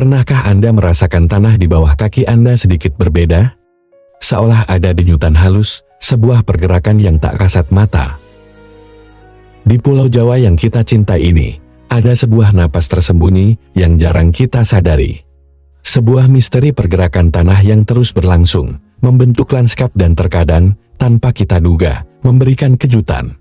Pernahkah Anda merasakan tanah di bawah kaki Anda sedikit berbeda? Seolah ada denyutan halus, sebuah pergerakan yang tak kasat mata. Di Pulau Jawa yang kita cintai ini, ada sebuah napas tersembunyi yang jarang kita sadari. Sebuah misteri pergerakan tanah yang terus berlangsung, membentuk lanskap dan terkadang, tanpa kita duga, memberikan kejutan.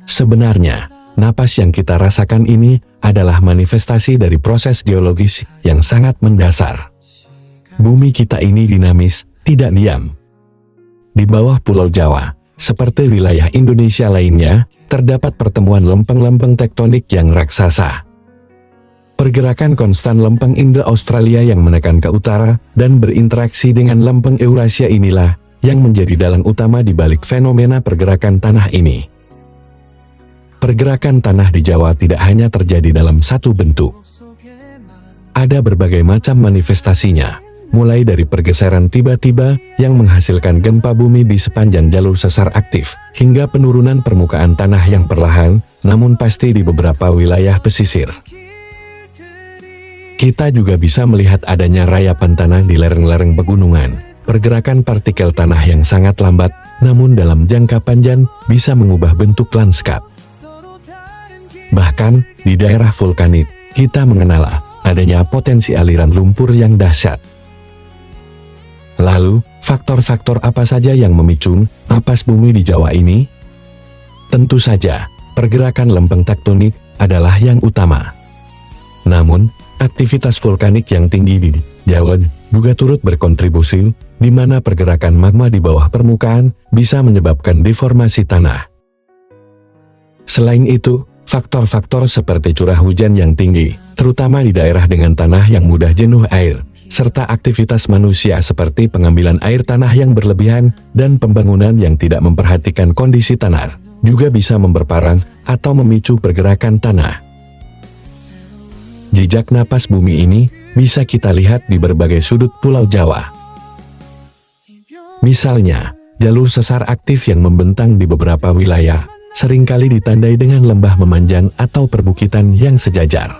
Sebenarnya, napas yang kita rasakan ini adalah manifestasi dari proses geologis yang sangat mendasar. Bumi kita ini dinamis, tidak diam. Di bawah Pulau Jawa, seperti wilayah Indonesia lainnya, terdapat pertemuan lempeng-lempeng tektonik yang raksasa. Pergerakan konstan lempeng Indo-Australia yang menekan ke utara dan berinteraksi dengan lempeng Eurasia inilah yang menjadi dalang utama di balik fenomena pergerakan tanah ini. Pergerakan tanah di Jawa tidak hanya terjadi dalam satu bentuk. Ada berbagai macam manifestasinya, mulai dari pergeseran tiba-tiba yang menghasilkan gempa bumi di sepanjang jalur sesar aktif, hingga penurunan permukaan tanah yang perlahan, namun pasti di beberapa wilayah pesisir. Kita juga bisa melihat adanya rayapan tanah di lereng-lereng pegunungan, pergerakan partikel tanah yang sangat lambat, namun dalam jangka panjang bisa mengubah bentuk lanskap. Bahkan, di daerah vulkanik, kita mengenal adanya potensi aliran lumpur yang dahsyat. Lalu, faktor-faktor apa saja yang memicu napas bumi di Jawa ini? Tentu saja, pergerakan lempeng tektonik adalah yang utama. Namun, aktivitas vulkanik yang tinggi di Jawa juga turut berkontribusi, di mana pergerakan magma di bawah permukaan bisa menyebabkan deformasi tanah. Selain itu, faktor-faktor seperti curah hujan yang tinggi, terutama di daerah dengan tanah yang mudah jenuh air, serta aktivitas manusia seperti pengambilan air tanah yang berlebihan dan pembangunan yang tidak memperhatikan kondisi tanah, juga bisa memperparah atau memicu pergerakan tanah. Jejak napas bumi ini bisa kita lihat di berbagai sudut Pulau Jawa. Misalnya, jalur sesar aktif yang membentang di beberapa wilayah, seringkali ditandai dengan lembah memanjang atau perbukitan yang sejajar.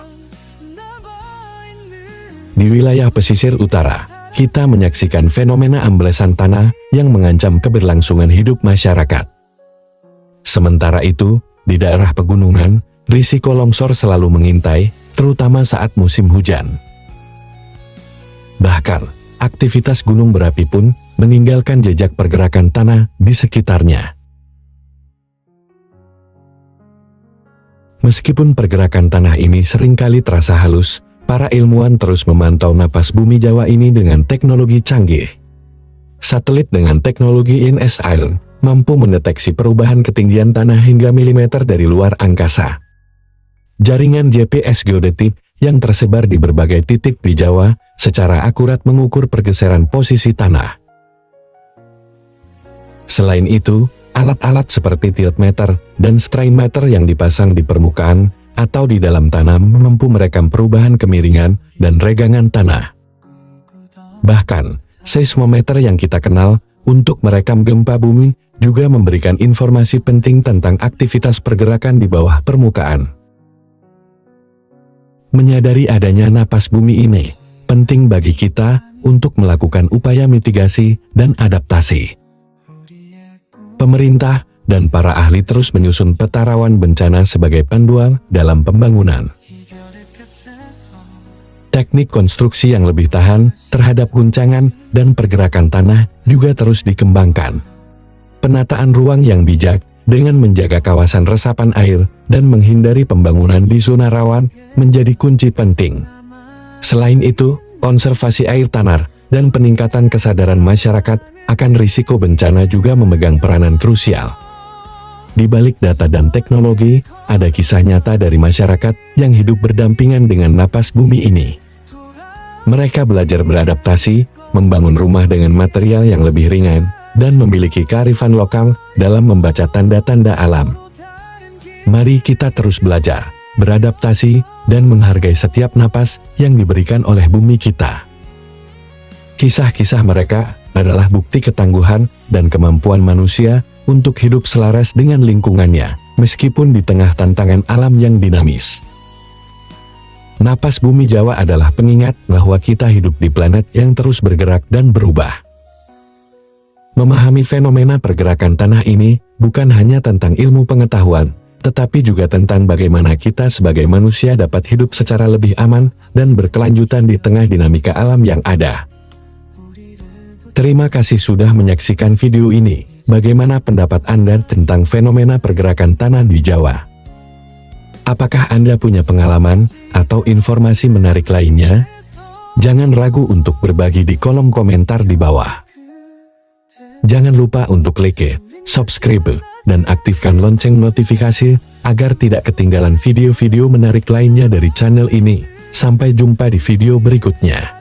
Di wilayah pesisir utara, kita menyaksikan fenomena amblesan tanah yang mengancam keberlangsungan hidup masyarakat. Sementara itu, di daerah pegunungan, risiko longsor selalu mengintai, terutama saat musim hujan. Bahkan, aktivitas gunung berapi pun meninggalkan jejak pergerakan tanah di sekitarnya. Meskipun pergerakan tanah ini seringkali terasa halus, para ilmuwan terus memantau napas bumi Jawa ini dengan teknologi canggih. Satelit dengan teknologi InSAR mampu mendeteksi perubahan ketinggian tanah hingga milimeter dari luar angkasa. Jaringan GPS geodetik yang tersebar di berbagai titik di Jawa secara akurat mengukur pergeseran posisi tanah. Selain itu, alat-alat seperti tiltmeter dan strainmeter yang dipasang di permukaan atau di dalam tanah mampu merekam perubahan kemiringan dan regangan tanah. Bahkan, seismometer yang kita kenal untuk merekam gempa bumi juga memberikan informasi penting tentang aktivitas pergerakan di bawah permukaan. Menyadari adanya napas bumi ini, penting bagi kita untuk melakukan upaya mitigasi dan adaptasi. Pemerintah dan para ahli terus menyusun peta rawan bencana sebagai panduan dalam pembangunan. Teknik konstruksi yang lebih tahan terhadap guncangan dan pergerakan tanah juga terus dikembangkan. Penataan ruang yang bijak dengan menjaga kawasan resapan air dan menghindari pembangunan di zona rawan menjadi kunci penting. Selain itu, konservasi air tanah dan peningkatan kesadaran masyarakat akan risiko bencana juga memegang peranan krusial. Di balik data dan teknologi, ada kisah nyata dari masyarakat yang hidup berdampingan dengan napas bumi ini. Mereka belajar beradaptasi, membangun rumah dengan material yang lebih ringan, dan memiliki kearifan lokal dalam membaca tanda-tanda alam. Mari kita terus belajar, beradaptasi, dan menghargai setiap napas yang diberikan oleh bumi kita. Kisah-kisah mereka adalah bukti ketangguhan dan kemampuan manusia untuk hidup selaras dengan lingkungannya, meskipun di tengah tantangan alam yang dinamis. Napas bumi Jawa adalah pengingat bahwa kita hidup di planet yang terus bergerak dan berubah. Memahami fenomena pergerakan tanah ini bukan hanya tentang ilmu pengetahuan, tetapi juga tentang bagaimana kita sebagai manusia dapat hidup secara lebih aman dan berkelanjutan di tengah dinamika alam yang ada. Terima kasih sudah menyaksikan video ini. Bagaimana pendapat Anda tentang fenomena pergerakan tanah di Jawa? Apakah Anda punya pengalaman atau informasi menarik lainnya? Jangan ragu untuk berbagi di kolom komentar di bawah. Jangan lupa untuk like, subscribe, dan aktifkan lonceng notifikasi agar tidak ketinggalan video-video menarik lainnya dari channel ini. Sampai jumpa di video berikutnya.